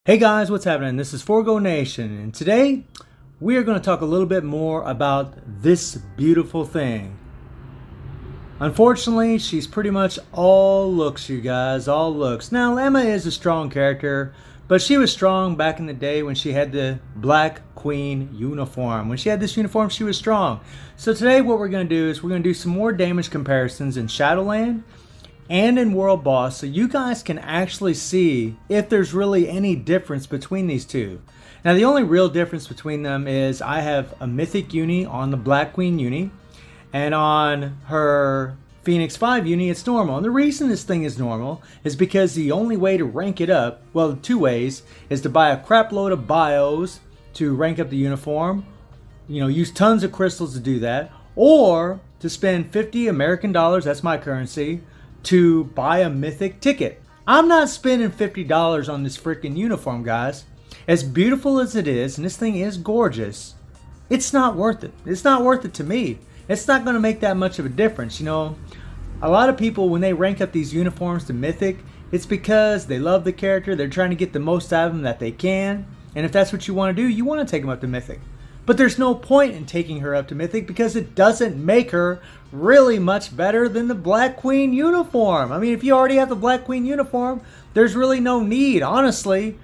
Hey guys, what's happening? This is Forgo Nation, and today we are going to talk a little bit more about this beautiful thing. Unfortunately, she's pretty much all looks, you guys, all looks. Now, Emma is a strong character, but she was strong back in the day when she had the Black Queen uniform. When she had this uniform, she was strong. So today what we're going to do is we're going to do some more damage comparisons in Shadowland and in World Boss, so you guys can actually see if there's really any difference between these two. Now, the only real difference between them is I have a Mythic uni on the Black Queen uni, and on her Phoenix 5 uni, it's normal. And the reason this thing is normal is because the only way to rank it up, well, two ways, is to buy a crap load of bios to rank up the uniform, use tons of crystals to do that, or to spend 50 American dollars, that's my currency, to buy a mythic ticket. I'm not spending $50 on this freaking uniform, guys. As beautiful as it is, and this thing is gorgeous, it's not worth it. It's not worth it to me. It's not going to make that much of a difference. A lot of people, when they rank up these uniforms to mythic, it's because they love the character. They're trying to get the most out of them that they can. And if that's what you want to do, you want to take them up to mythic. But there's no point in taking her up to mythic because it doesn't make her really much better than the Black Queen uniform. I mean, if you already have the Black Queen uniform, there's really no need. Honestly,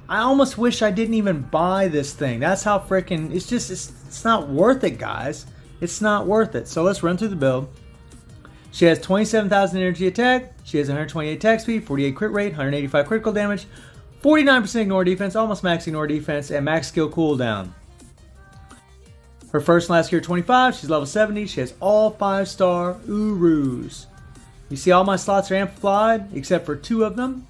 I almost wish I didn't even buy this thing. That's how freaking, it's not worth it, guys. It's not worth it. So let's run through the build. She has 27,000 energy attack. She has 128 attack speed, 48 crit rate, 185 critical damage, 49% ignore defense, almost max ignore defense, and max skill cooldown. Her first and last gear 25, she's level 70, she has all 5-star Urus. You see all my slots are amplified, except for 2 of them.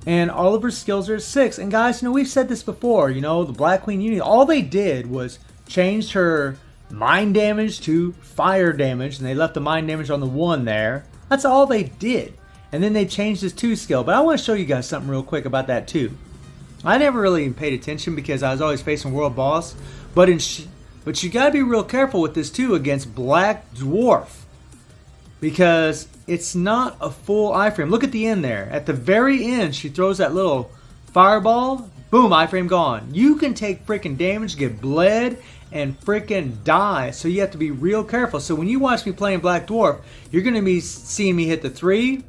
And all of her skills are 6. And guys, we've said this before, the Black Queen unit, all they did was change her mind damage to fire damage, and they left the mind damage on the 1 there. That's all they did. And then they changed his 2 skill. But I want to show you guys something real quick about that too. I never really even paid attention because I was always facing World Boss. But you gotta be real careful with this too against Black Dwarf, because it's not a full iframe. Look at the end there. At the very end, she throws that little fireball. Boom, iframe gone. You can take freaking damage, get bled, and freaking die. So you have to be real careful. So when you watch me playing Black Dwarf, you're gonna be seeing me hit the 3.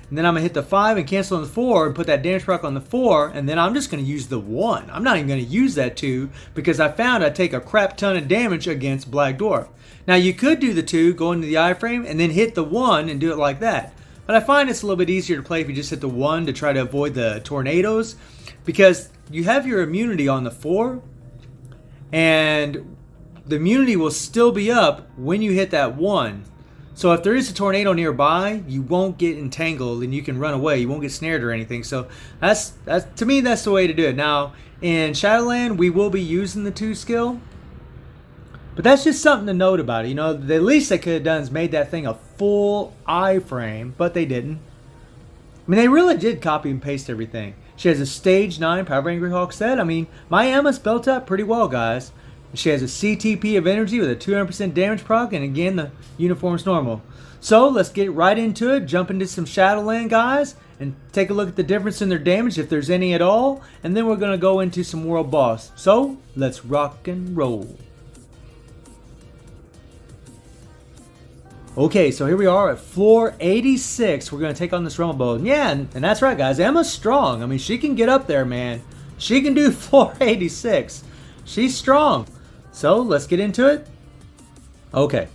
And then I'm going to hit the 5 and cancel on the 4 and put that damage proc on the 4. And then I'm just going to use the 1. I'm not even going to use that 2 because I found I take a crap ton of damage against Black Dwarf. Now you could do the 2, go into the iframe, and then hit the 1 and do it like that. But I find it's a little bit easier to play if you just hit the 1 to try to avoid the tornadoes. Because you have your immunity on the 4. And the immunity will still be up when you hit that 1. So if there is a tornado nearby, you won't get entangled and you can run away. You won't get snared or anything. So that's to me, that's the way to do it. Now, in Shadowland, we will be using the 2 skill. But that's just something to note about it. The least they could have done is made that thing a full iframe, but they didn't. I mean, they really did copy and paste everything. She has a stage 9 Power Angry Hawk set. I mean, my Emma's built up pretty well, guys. She has a CTP of energy with a 200% damage proc, and again, the uniform's normal. So let's get right into it, jump into some Shadowland, guys, and take a look at the difference in their damage, if there's any at all, and then we're going to go into some World Boss. So let's rock and roll. Okay, so here we are at floor 86. We're going to take on this Rumble. Yeah, and that's right, guys. Emma's strong. I mean, she can get up there, man. She can do floor 86. She's strong. So let's get into it. Okay,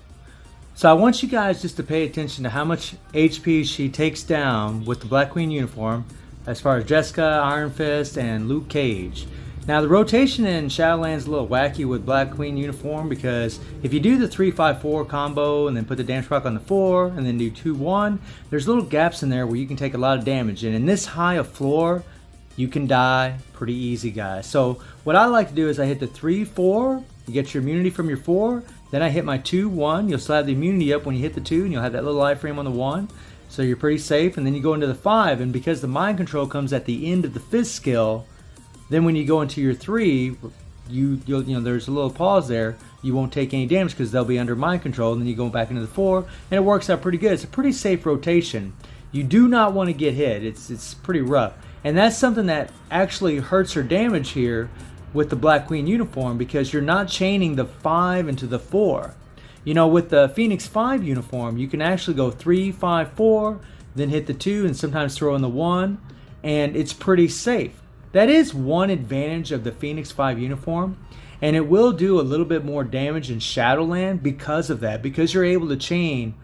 so I want you guys just to pay attention to how much HP she takes down with the Black Queen uniform as far as Jessica, Iron Fist, and Luke Cage. Now the rotation in Shadowland's a little wacky with Black Queen uniform, because if you do the 3-5-4 combo and then put the damage proc on the 4 and then do 2-1, there's little gaps in there where you can take a lot of damage. And in this high of floor, you can die pretty easy, guys. So what I like to do is I hit the 3-4, you get your immunity from your 4, then I hit my 2-1, you'll still have the immunity up when you hit the 2, and you'll have that little iframe on the 1, so you're pretty safe. And then you go into the 5, and because the mind control comes at the end of the fist skill, then when you go into your 3, there's a little pause there, you won't take any damage because they'll be under mind control, and then you go back into the 4, and it works out pretty good. It's a pretty safe rotation. You do not want to get hit. It's pretty rough. And that's something that actually hurts her damage here with the Black Queen uniform, because you're not chaining the 5 into the 4. You know, with the Phoenix 5 uniform, you can actually go 3, 5, 4, then hit the 2, and sometimes throw in the 1, and it's pretty safe. That is one advantage of the Phoenix 5 uniform, and it will do a little bit more damage in Shadowland because of that, because you're able to chain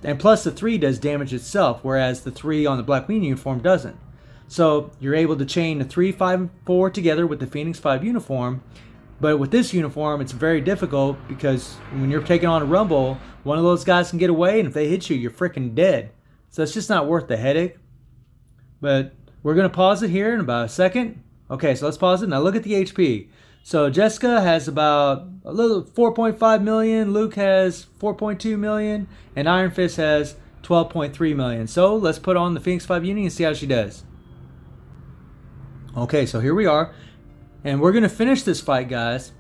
and plus the 3 does damage itself, whereas the 3 on the Black Queen uniform doesn't. So you're able to chain the 3, 5, and 4 together with the Phoenix 5 uniform. But with this uniform, it's very difficult, because when you're taking on a rumble, one of those guys can get away, and if they hit you, you're freaking dead. So it's just not worth the headache. But we're going to pause it here in about a second. Okay, so let's pause it. Now look at the HP. So Jessica has about a little 4.5 million, Luke has 4.2 million, and Iron Fist has 12.3 million. So let's put on the Phoenix 5 Uni and see how she does. Okay, so here we are. And we're going to finish this fight, guys.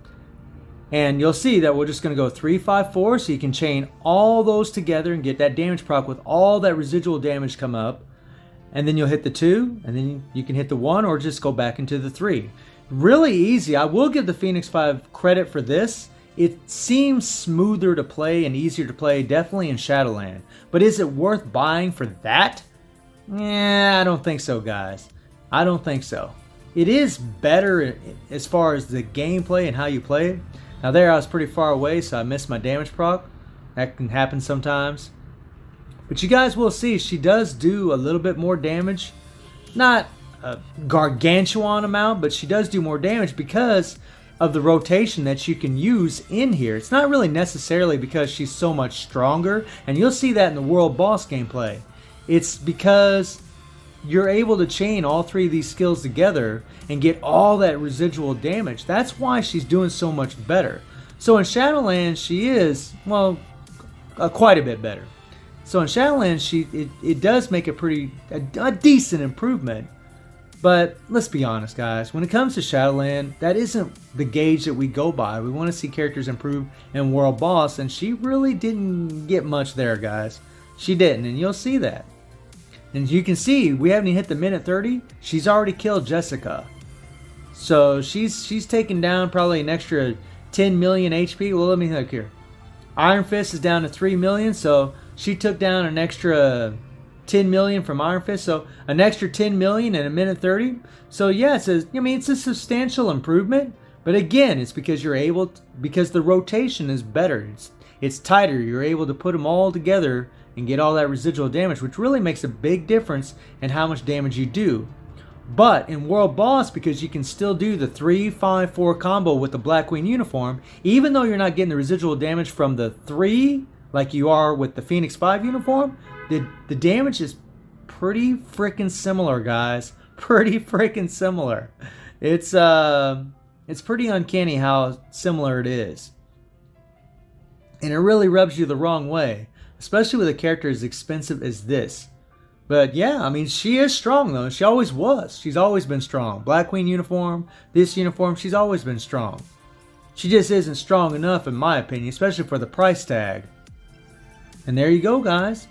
And you'll see that we're just going to go 3, 5, 4. So you can chain all those together and get that damage proc with all that residual damage come up. And then you'll hit the 2. And then you can hit the 1 or just go back into the 3. Really easy. I will give the Phoenix 5 credit for this. It seems smoother to play and easier to play, definitely in Shadowland. But is it worth buying for that? I don't think so, guys. I don't think so. It is better as far as the gameplay and how you play it. Now there I was pretty far away, so I missed my damage proc. That can happen sometimes. But you guys will see she does do a little bit more damage. Not a gargantuan amount, but she does do more damage because of the rotation that you can use in here. It's not really necessarily because she's so much stronger, and you'll see that in the World Boss gameplay. It's because you're able to chain all 3 of these skills together and get all that residual damage. That's why she's doing so much better. So in Shadowland, she is, well, quite a bit better. So in Shadowland, it does make a decent improvement. But let's be honest, guys. When it comes to Shadowland, that isn't the gauge that we go by. We want to see characters improve in World Boss, and she really didn't get much there, guys. She didn't, and you'll see that. And you can see, we haven't even hit the minute 30. She's already killed Jessica. So she's taken down probably an extra 10 million HP. Well, let me look here. Iron Fist is down to 3 million, so she took down an extra 10 million from Iron Fist, so an extra 10 million in a minute 30. So yeah, it's a substantial improvement, but again, it's because because the rotation is better. It's tighter. You're able to put them all together and get all that residual damage, which really makes a big difference in how much damage you do. But in World Boss, because you can still do the 3, 5, 4 combo with the Black Queen uniform, even though you're not getting the residual damage from the 3 like you are with the Phoenix 5 uniform, the damage is pretty freaking similar, guys. Pretty freaking similar. It's pretty uncanny how similar it is. And it really rubs you the wrong way, especially with a character as expensive as this. But yeah, I mean, she is strong though. She always was. She's always been strong. Black Queen uniform, this uniform, she's always been strong. She just isn't strong enough in my opinion, especially for the price tag. And there you go, guys.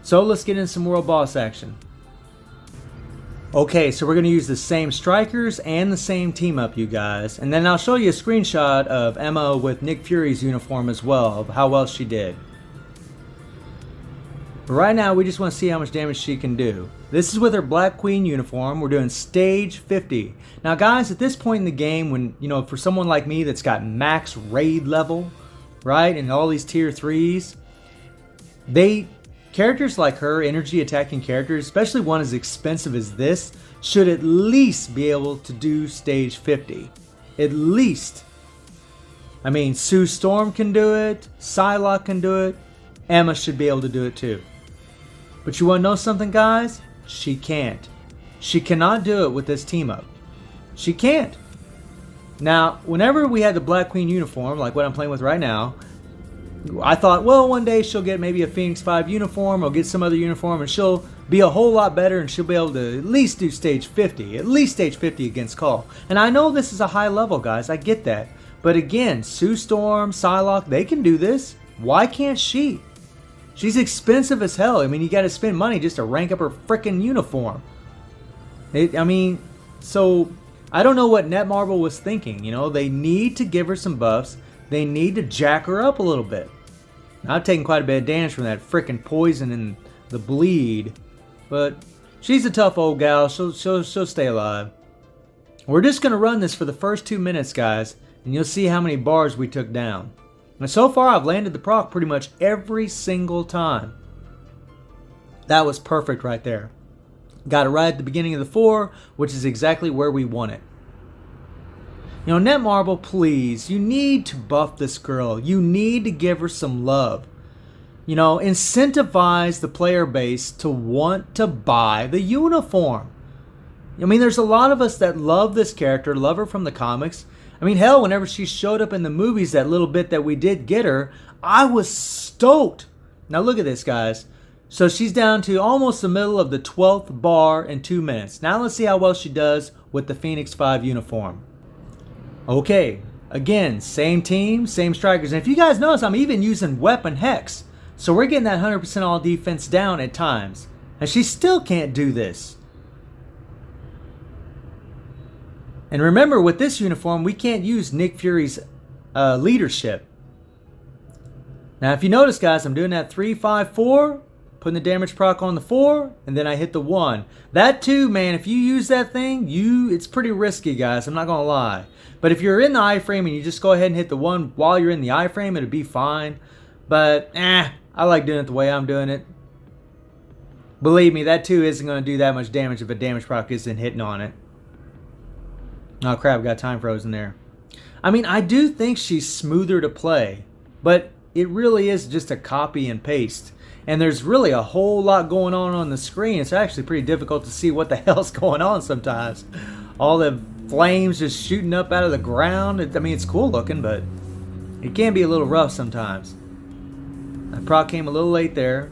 So let's get in some World Boss action. Okay, so we're going to use the same strikers and the same team up, you guys. And then I'll show you a screenshot of Emma with Nick Fury's uniform as well, of how well she did. But right now, we just want to see how much damage she can do. This is with her Black Queen uniform. We're doing stage 50. Now, guys, at this point in the game, when, you know, for someone like me that's got max raid level, right, and all these tier 3s, characters like her, energy attacking characters, especially one as expensive as this, should at least be able to do stage 50. At least. I mean, Sue Storm can do it, Psylocke can do it, Emma should be able to do it too. But you want to know something, guys? She can't. She cannot do it with this team up. She can't. Now, whenever we had the Black Queen uniform, like what I'm playing with right now, I thought, well, one day she'll get maybe a Phoenix 5 uniform or get some other uniform and she'll be a whole lot better and she'll be able to at least do stage 50. At least stage 50 against Call. And I know this is a high level, guys. I get that. But again, Sue Storm, Psylocke, they can do this. Why can't she? She's expensive as hell. I mean, you got to spend money just to rank up her freaking uniform. So I don't know what Netmarble was thinking. You know, they need to give her some buffs. They need to jack her up a little bit. Now, I've taken quite a bit of damage from that freaking poison and the bleed, but she's a tough old gal. She'll stay alive. We're just gonna run this for the first 2 minutes, guys, and you'll see how many bars we took down. And so far, I've landed the proc pretty much every single time. That was perfect right there. Got it right at the beginning of the 4, which is exactly where we want it. You know, Netmarble, please, you need to buff this girl. You need to give her some love. You know, incentivize the player base to want to buy the uniform. I mean, there's a lot of us that love this character, love her from the comics. I mean, hell, whenever she showed up in the movies, that little bit that we did get her, I was stoked. Now look at this, guys. So she's down to almost the middle of the 12th bar in 2 minutes. Now let's see how well she does with the Phoenix 5 uniform. Okay, again, same team, same strikers. And if you guys notice, I'm even using Weapon Hex. So we're getting that 100% all defense down at times. And she still can't do this. And remember, with this uniform, we can't use Nick Fury's leadership. Now, if you notice, guys, I'm doing that 3-5-4, putting the damage proc on the 4, and then I hit the 1. That too, man, if you use that thing, it's pretty risky, guys. I'm not going to lie. But if you're in the iframe and you just go ahead and hit the 1 while you're in the iframe, it'll be fine. But, I like doing it the way I'm doing it. Believe me, that too isn't going to do that much damage if a damage proc isn't hitting on it. Oh crap, got time frozen there. I mean, I do think she's smoother to play, but it really is just a copy and paste. And there's really a whole lot going on the screen. It's actually pretty difficult to see what the hell's going on sometimes. All the flames just shooting up out of the ground. I mean, it's cool looking, but it can be a little rough sometimes. That proc came a little late there.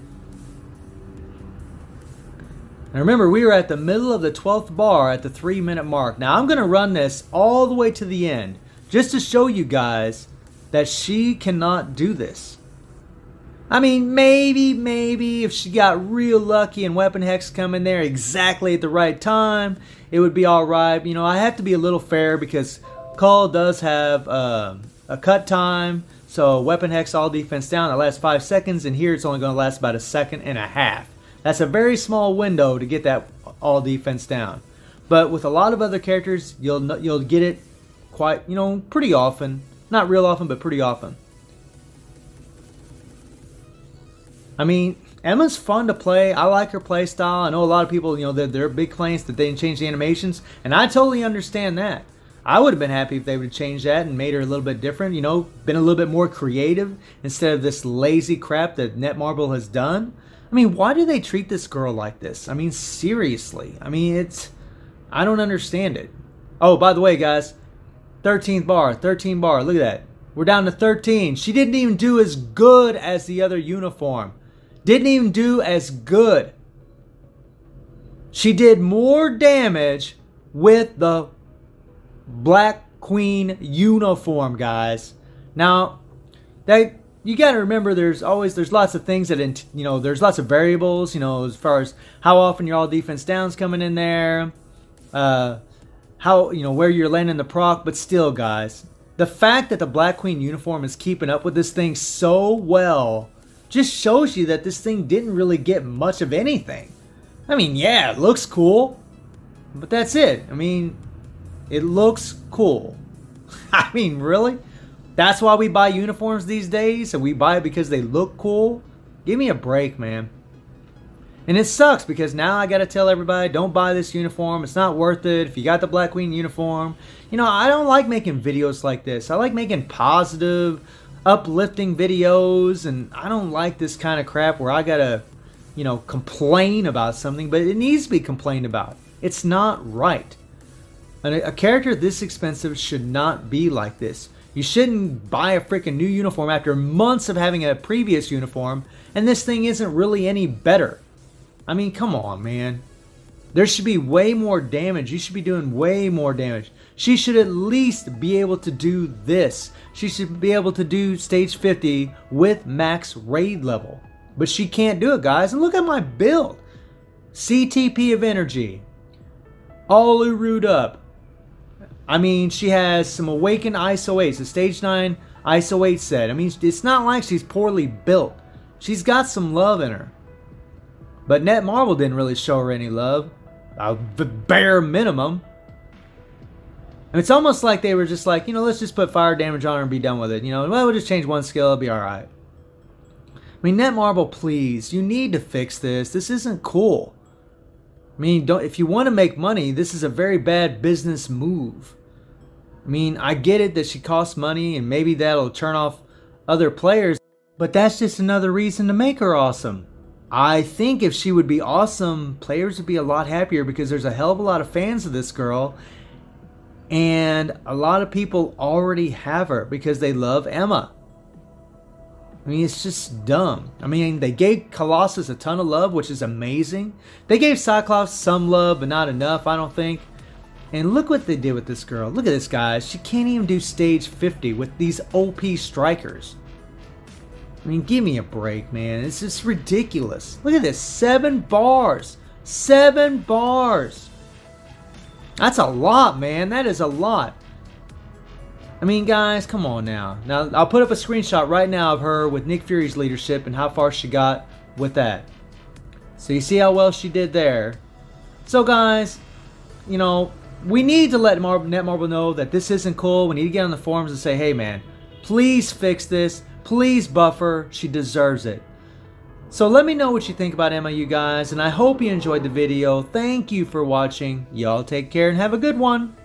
And remember, we were at the middle of the 12th bar at the 3-minute mark. Now, I'm going to run this all the way to the end, just to show you guys that she cannot do this. I mean, maybe if she got real lucky and Weapon Hex come in there exactly at the right time, it would be alright. You know, I have to be a little fair because Call does have a cut time. So, Weapon Hex all defense down, that lasts 5 seconds, and here it's only going to last about 1.5 seconds. That's a very small window to get that all defense down. But with a lot of other characters, you'll get it quite, pretty often. Not real often, but pretty often. I mean, Emma's fun to play. I like her play style. I know a lot of people, there are big complaints that they didn't change the animations, and I totally understand that. I would have been happy if they would have changed that and made her a little bit different, been a little bit more creative instead of this lazy crap that Netmarble has done. I mean, why do they treat this girl like this? I mean, seriously. I mean, I don't understand it. Oh, by the way, guys, 13th bar, 13 bar, look at that. We're down to 13. She didn't even do as good as the other uniform. Didn't even do as good. She did more damage with the Black Queen uniform, guys. Now, you got to remember there's lots of things that, there's lots of variables, as far as how often your all defense down's coming in there, where you're landing the proc, but still, guys, the fact that the Black Queen uniform is keeping up with this thing so well just shows you that this thing didn't really get much of anything. I mean, yeah, it looks cool, but that's it. I mean, it looks cool. I mean, really? That's why we buy uniforms these days, and we buy it because they look cool? Give me a break, man. And it sucks because now I gotta tell everybody, don't buy this uniform. It's not worth it. If you got the Black Queen uniform. I don't like making videos like this. I like making positive, uplifting videos, and I don't like this kind of crap where I gotta, complain about something, but it needs to be complained about. It's not right. A character this expensive should not be like this. You shouldn't buy a freaking new uniform after months of having a previous uniform, and this thing isn't really any better. I mean, come on, man. There should be way more damage. You should be doing way more damage. She should at least be able to do this. She should be able to do stage 50 with max raid level. But she can't do it, guys. And look at my build. CTP of energy. All Uru'd up. I mean, she has some Awakened ISO 8s, a Stage 9 ISO 8 set. I mean, it's not like she's poorly built. She's got some love in her. But Netmarble didn't really show her any love. The bare minimum. And it's almost like they were just like, you know, let's just put fire damage on her and be done with it. You know, well, we'll just change one skill, it'll be alright. I mean, Netmarble, please, you need to fix this. This isn't cool. I mean, if you want to make money, this is a very bad business move. I mean, I get it that she costs money and maybe that'll turn off other players, but that's just another reason to make her awesome. I think if she would be awesome, players would be a lot happier because there's a hell of a lot of fans of this girl. And a lot of people already have her because they love Emma. I mean, it's just dumb. I mean, they gave Colossus a ton of love, which is amazing. They gave Cyclops some love, but not enough, I don't think. And look what they did with this girl. Look at this, guys. She can't even do stage 50 with these OP strikers. I mean, give me a break, man. It's just ridiculous. Look at this. 7 bars. 7 bars. That's a lot, man. That is a lot. I mean, guys, come on now. Now, I'll put up a screenshot right now of her with Nick Fury's leadership and how far she got with that. So you see how well she did there. So, guys, you know, we need to let Netmarble know that this isn't cool. We need to get on the forums and say, hey, man, please fix this. Please buff her. She deserves it. So let me know what you think about Emma, you guys. And I hope you enjoyed the video. Thank you for watching. Y'all take care and have a good one.